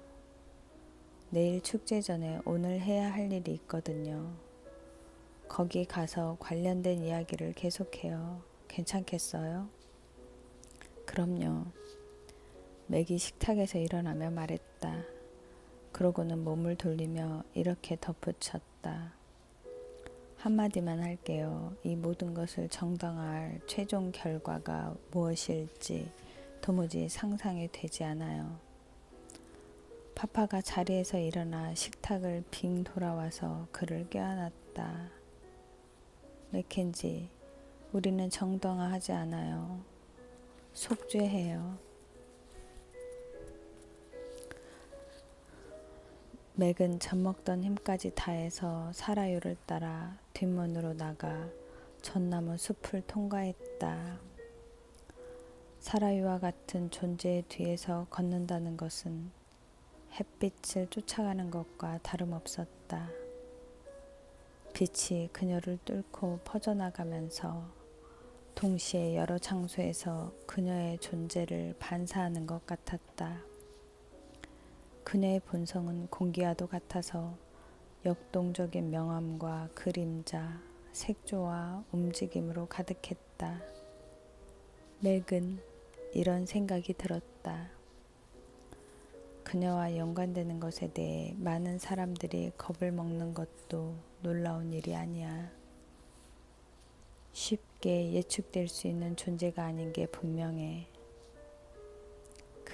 내일 축제 전에 오늘 해야 할 일이 있거든요. 거기 가서 관련된 이야기를 계속해요. 괜찮겠어요? 그럼요. 맥이 식탁에서 일어나며 말했다. 그러고는 몸을 돌리며 이렇게 덧붙였다. 한마디만 할게요. 이 모든 것을 정당화할 최종 결과가 무엇일지 도무지 상상이 되지 않아요. 파파가 자리에서 일어나 식탁을 빙 돌아와서 그를 껴안았다. 맥켄지, 우리는 정당화하지 않아요. 속죄해요. 맥은 젖먹던 힘까지 다해서 사라유를 따라 뒷문으로 나가 전나무 숲을 통과했다. 사라유와 같은 존재의 뒤에서 걷는다는 것은 햇빛을 쫓아가는 것과 다름없었다. 빛이 그녀를 뚫고 퍼져나가면서 동시에 여러 장소에서 그녀의 존재를 반사하는 것 같았다. 그녀의 본성은 공기와도 같아서 역동적인 명암과 그림자, 색조와 움직임으로 가득했다. 맥은 이런 생각이 들었다. 그녀와 연관되는 것에 대해 많은 사람들이 겁을 먹는 것도 놀라운 일이 아니야. 쉽게 예측될 수 있는 존재가 아닌 게 분명해.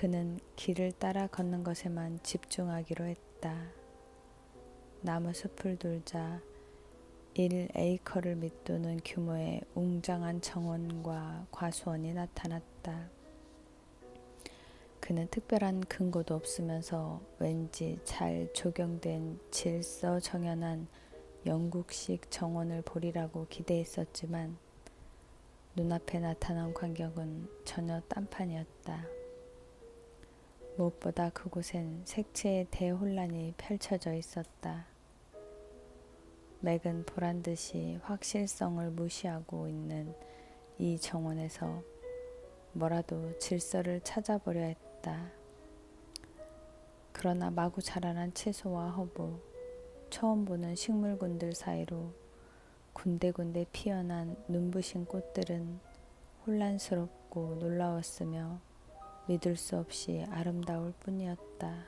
그는 길을 따라 걷는 것에만 집중하기로 했다. 나무 숲을 돌자 1에이커를 밑도는 규모의 웅장한 정원과 과수원이 나타났다. 그는 특별한 근거도 없으면서 왠지 잘 조경된 질서정연한 영국식 정원을 보리라고 기대했었지만 눈앞에 나타난 광경은 전혀 딴판이었다. 무엇보다 그곳엔 색채의 대혼란이 펼쳐져 있었다. 맥은 보란듯이 확실성을 무시하고 있는 이 정원에서 뭐라도 질서를 찾아보려 했다. 그러나 마구 자라난 채소와 허브, 처음 보는 식물군들 사이로 군데군데 피어난 눈부신 꽃들은 혼란스럽고 놀라웠으며 믿을 수 없이 아름다울 뿐이었다.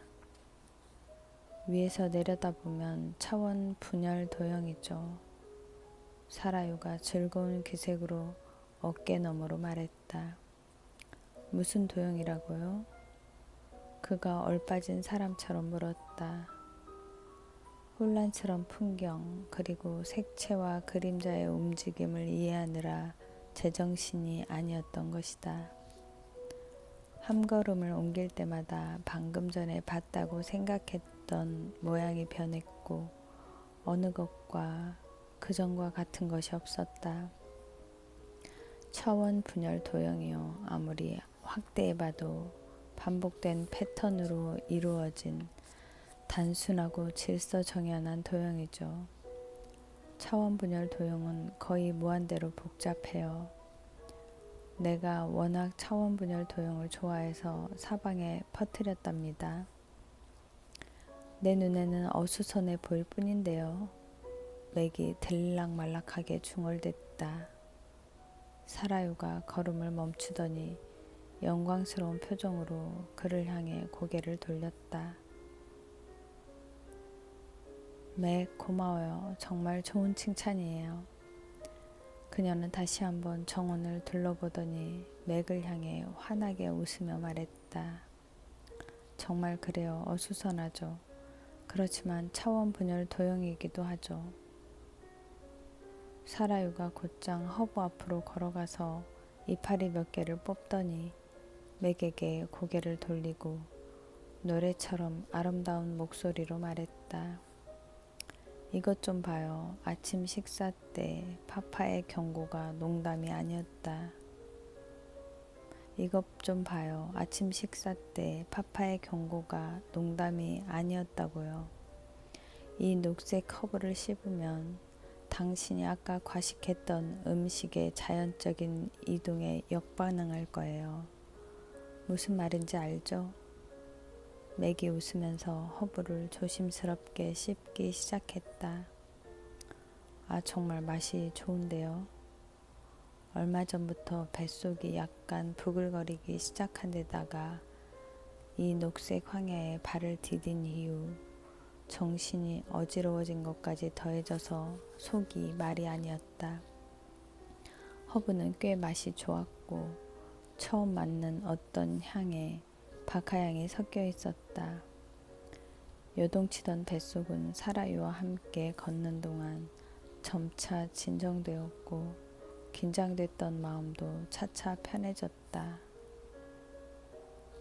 위에서 내려다보면 차원 분열 도형이죠. 사라유가 즐거운 기색으로 어깨 너머로 말했다. 무슨 도형이라고요? 그가 얼빠진 사람처럼 물었다. 혼란스러운 풍경 그리고 색채와 그림자의 움직임을 이해하느라 제정신이 아니었던 것이다. 한 걸음을 옮길 때마다 방금 전에 봤다고 생각했던 모양이 변했고 어느 것과 그전과 같은 것이 없었다. 차원 분열 도형이요. 아무리 확대해봐도 반복된 패턴으로 이루어진 단순하고 질서정연한 도형이죠. 차원 분열 도형은 거의 무한대로 복잡해요. 내가 워낙 차원 분열 도형을 좋아해서 사방에 퍼뜨렸답니다. 내 눈에는 어수선해 보일 뿐인데요. 맥이 들락말락하게 중얼댔다. 사라유가 걸음을 멈추더니 영광스러운 표정으로 그를 향해 고개를 돌렸다. 맥 고마워요. 정말 좋은 칭찬이에요. 그녀는 다시 한번 정원을 둘러보더니 맥을 향해 환하게 웃으며 말했다. 정말 그래요. 어수선하죠. 그렇지만 차원 분열 도형이기도 하죠. 사라유가 곧장 허브 앞으로 걸어가서 이파리 몇 개를 뽑더니 맥에게 고개를 돌리고 노래처럼 아름다운 목소리로 말했다. 이것 좀 봐요. 아침 식사 때 파파의 경고가 농담이 아니었다. 이것 좀 봐요. 아침 식사 때 파파의 경고가 농담이 아니었다고요. 이 녹색 허브를 씹으면 당신이 아까 과식했던 음식의 자연적인 이동에 역반응할 거예요. 무슨 말인지 알죠? 맥이 웃으면서 허브를 조심스럽게 씹기 시작했다. 아, 정말 맛이 좋은데요. 얼마 전부터 뱃속이 약간 부글거리기 시작한 데다가 이 녹색 황야에 발을 디딘 이후 정신이 어지러워진 것까지 더해져서 속이 말이 아니었다. 허브는 꽤 맛이 좋았고 처음 맡는 어떤 향에 박하향이 섞여 있었다. 요동치던 뱃속은 사라유와 함께 걷는 동안 점차 진정되었고 긴장됐던 마음도 차차 편해졌다.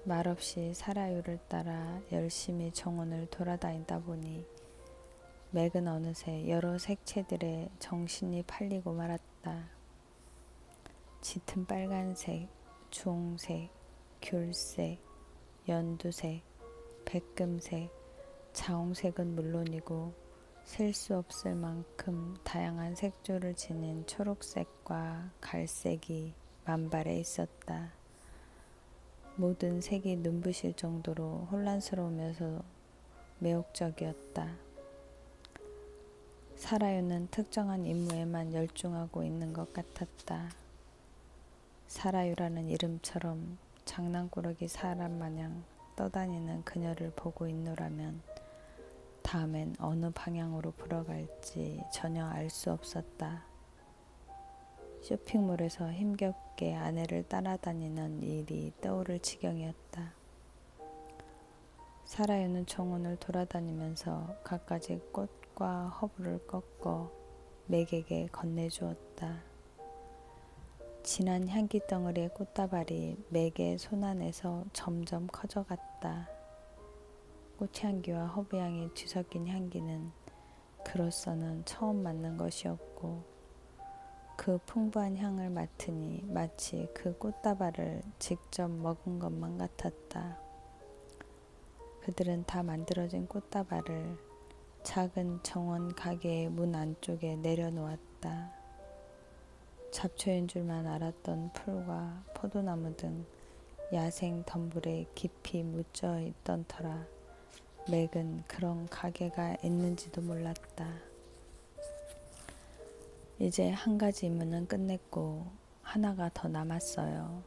말없이 사라유를 따라 열심히 정원을 돌아다니다 보니 맥은 어느새 여러 색채들의 정신이 팔리고 말았다. 짙은 빨간색, 주홍색, 귤색, 연두색, 백금색, 자홍색은 물론이고 셀 수 없을 만큼 다양한 색조를 지닌 초록색과 갈색이 만발해 있었다. 모든 색이 눈부실 정도로 혼란스러우면서 매혹적이었다. 사라유는 특정한 임무에만 열중하고 있는 것 같았다. 사라유라는 이름처럼 장난꾸러기 사람 마냥 떠다니는 그녀를 보고 있노라면 다음엔 어느 방향으로 불어갈지 전혀 알 수 없었다. 쇼핑몰에서 힘겹게 아내를 따라다니는 일이 떠오를 지경이었다. 사라유는 정원을 돌아다니면서 갖가지 꽃과 허브를 꺾어 맥에게 건네주었다. 진한 향기 덩어리의 꽃다발이 맥의 손안에서 점점 커져갔다. 꽃향기와 허브향이 뒤섞인 향기는 그로서는 처음 맡는 것이었고 그 풍부한 향을 맡으니 마치 그 꽃다발을 직접 먹은 것만 같았다. 그들은 다 만들어진 꽃다발을 작은 정원 가게의 문 안쪽에 내려놓았다. 잡초인 줄만 알았던 풀과 포도나무 등 야생 덤불에 깊이 묻혀 있던 터라 맥은 그런 가게가 있는지도 몰랐다. 이제 한 가지 임무는 끝냈고 하나가 더 남았어요.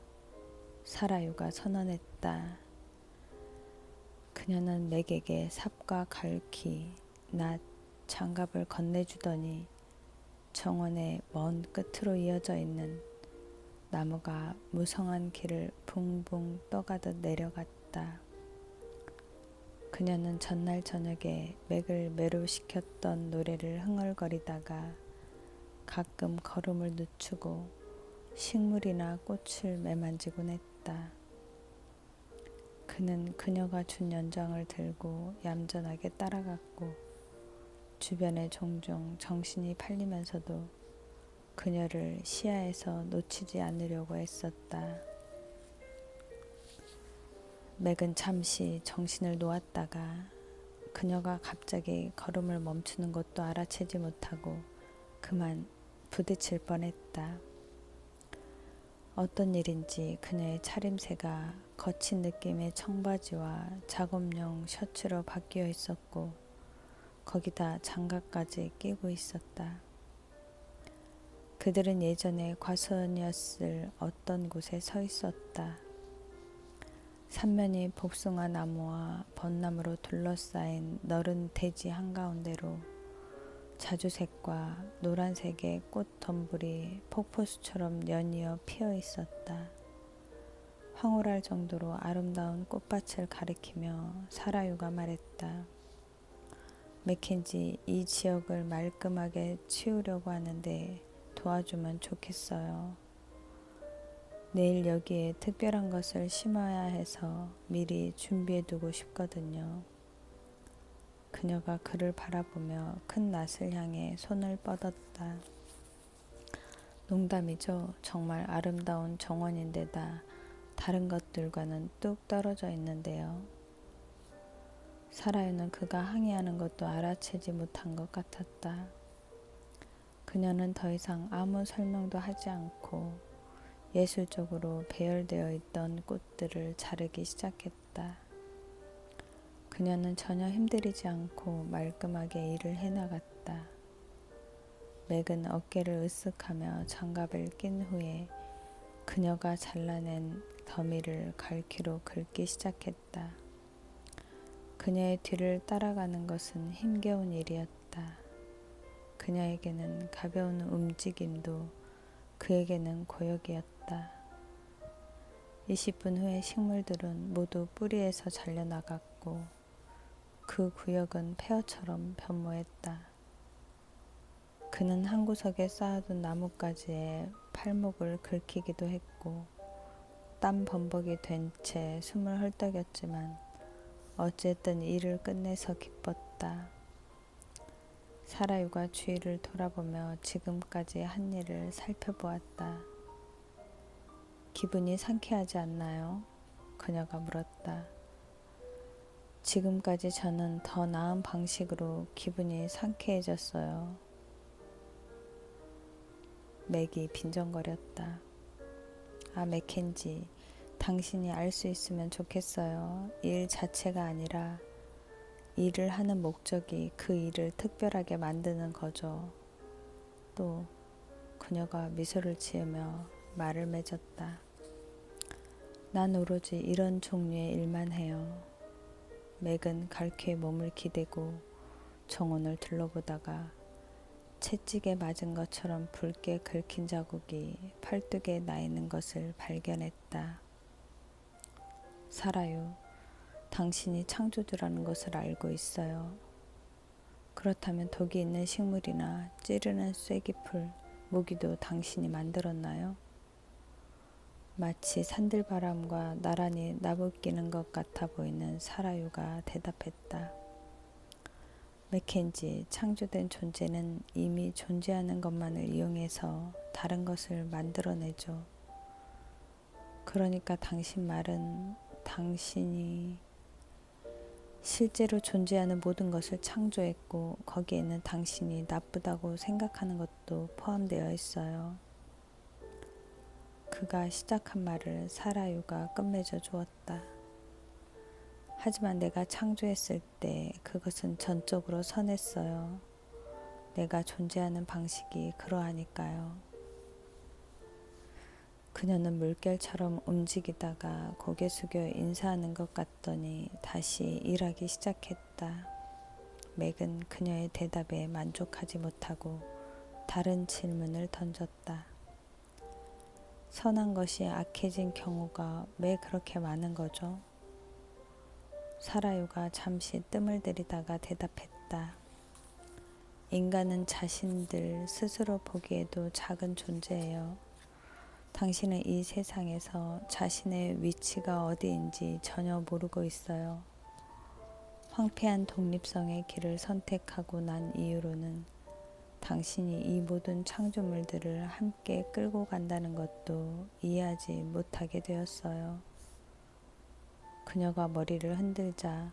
사라유가 선언했다. 그녀는 맥에게 삽과 갈퀴, 낫, 장갑을 건네주더니 정원의 먼 끝으로 이어져 있는 나무가 무성한 길을 붕붕 떠가듯 내려갔다. 그녀는 전날 저녁에 맥을 매료시켰던 노래를 흥얼거리다가 가끔 걸음을 늦추고 식물이나 꽃을 매만지곤 했다. 그는 그녀가 준 연장을 들고 얌전하게 따라갔고 주변에 종종 정신이 팔리면서도 그녀를 시야에서 놓치지 않으려고 애썼다. 맥은 잠시 정신을 놓았다가 그녀가 갑자기 걸음을 멈추는 것도 알아채지 못하고 그만 부딪힐 뻔했다. 어떤 일인지 그녀의 차림새가 거친 느낌의 청바지와 작업용 셔츠로 바뀌어 있었고 거기다 장갑까지 끼고 있었다. 그들은 예전에 과수원이었을 어떤 곳에 서 있었다. 삼면이 복숭아 나무와 벚나무로 둘러싸인 너른 대지 한가운데로 자주색과 노란색의 꽃 덤불이 폭포수처럼 연이어 피어 있었다. 황홀할 정도로 아름다운 꽃밭을 가리키며 사라유가 말했다. 맥켄지, 이 지역을 말끔하게 치우려고 하는데 도와주면 좋겠어요. 내일 여기에 특별한 것을 심어야 해서 미리 준비해두고 싶거든요. 그녀가 그를 바라보며 큰 낫을 향해 손을 뻗었다. 농담이죠. 정말 아름다운 정원인데다 다른 것들과는 뚝 떨어져 있는데요. 사라유는 그가 항의하는 것도 알아채지 못한 것 같았다. 그녀는 더 이상 아무 설명도 하지 않고 예술적으로 배열되어 있던 꽃들을 자르기 시작했다. 그녀는 전혀 힘들이지 않고 말끔하게 일을 해나갔다. 맥은 어깨를 으쓱하며 장갑을 낀 후에 그녀가 잘라낸 더미를 갈퀴로 긁기 시작했다. 그녀의 뒤를 따라가는 것은 힘겨운 일이었다. 그녀에게는 가벼운 움직임도 그에게는 고역이었다. 20분 후에 식물들은 모두 뿌리에서 잘려나갔고 그 구역은 폐허처럼 변모했다. 그는 한 구석에 쌓아둔 나뭇가지에 팔목을 긁히기도 했고 땀 범벅이 된 채 숨을 헐떡였지만 어쨌든 일을 끝내서 기뻤다. 사라유가 주위를 돌아보며 지금까지 한 일을 살펴보았다. 기분이 상쾌하지 않나요? 그녀가 물었다. 지금까지 저는 더 나은 방식으로 기분이 상쾌해졌어요. 맥이 빈정거렸다. 아, 맥켄지, 당신이 알 수 있으면 좋겠어요. 일 자체가 아니라 일을 하는 목적이 그 일을 특별하게 만드는 거죠. 또 그녀가 미소를 지으며 말을 맺었다. 난 오로지 이런 종류의 일만 해요. 맥은 갈퀴에 몸을 기대고 정원을 둘러보다가 채찍에 맞은 것처럼 붉게 긁힌 자국이 팔뚝에 나 있는 것을 발견했다. 사라유, 당신이 창조주라는 것을 알고 있어요. 그렇다면 독이 있는 식물이나 찌르는 쐐기풀, 모기도 당신이 만들었나요? 마치 산들바람과 나란히 나부끼는 것 같아 보이는 사라유가 대답했다. 맥켄지, 창조된 존재는 이미 존재하는 것만을 이용해서 다른 것을 만들어내죠. 그러니까 당신 말은 당신이 실제로 존재하는 모든 것을 창조했고 거기에는 당신이 나쁘다고 생각하는 것도 포함되어 있어요. 그가 시작한 말을 사라유가 끝맺어 주었다. 하지만 내가 창조했을 때 그것은 전적으로 선했어요. 내가 존재하는 방식이 그러하니까요. 그녀는 물결처럼 움직이다가 고개 숙여 인사하는 것 같더니 다시 일하기 시작했다. 맥은 그녀의 대답에 만족하지 못하고 다른 질문을 던졌다. 선한 것이 악해진 경우가 왜 그렇게 많은 거죠? 사라유가 잠시 뜸을 들이다가 대답했다. 인간은 자신들 스스로 보기에도 작은 존재예요. 당신은 이 세상에서 자신의 위치가 어디인지 전혀 모르고 있어요. 황폐한 독립성의 길을 선택하고 난 이후로는 당신이 이 모든 창조물들을 함께 끌고 간다는 것도 이해하지 못하게 되었어요. 그녀가 머리를 흔들자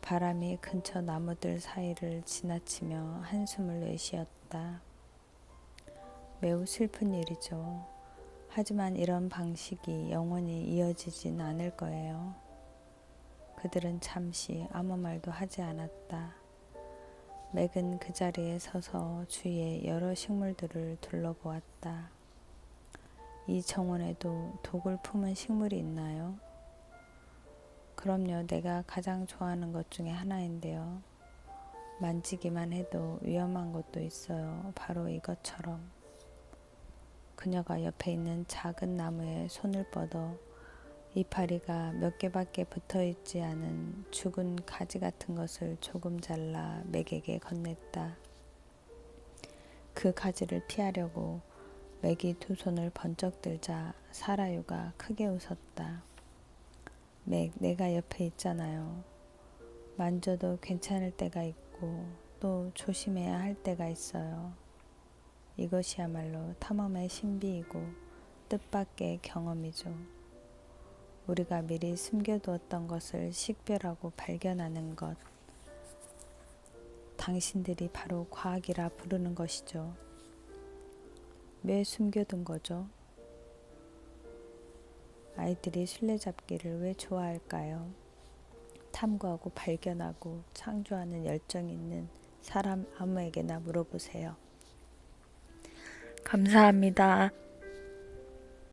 바람이 근처 나무들 사이를 지나치며 한숨을 내쉬었다. 매우 슬픈 일이죠. 하지만 이런 방식이 영원히 이어지진 않을 거예요. 그들은 잠시 아무 말도 하지 않았다. 맥은 그 자리에 서서 주위의 여러 식물들을 둘러보았다. 이 정원에도 독을 품은 식물이 있나요? 그럼요, 내가 가장 좋아하는 것 중에 하나인데요. 만지기만 해도 위험한 것도 있어요. 바로 이것처럼. 그녀가 옆에 있는 작은 나무에 손을 뻗어 이파리가 몇 개밖에 붙어있지 않은 죽은 가지 같은 것을 조금 잘라 맥에게 건넸다. 그 가지를 피하려고 맥이 두 손을 번쩍 들자 사라유가 크게 웃었다. 맥, 내가 옆에 있잖아요. 만져도 괜찮을 때가 있고 또 조심해야 할 때가 있어요. 이것이야말로 탐험의 신비이고 뜻밖의 경험이죠. 우리가 미리 숨겨두었던 것을 식별하고 발견하는 것. 당신들이 바로 과학이라 부르는 것이죠. 왜 숨겨둔 거죠? 아이들이 술래잡기를 왜 좋아할까요? 탐구하고 발견하고 창조하는 열정이 있는 사람 아무에게나 물어보세요. 감사합니다.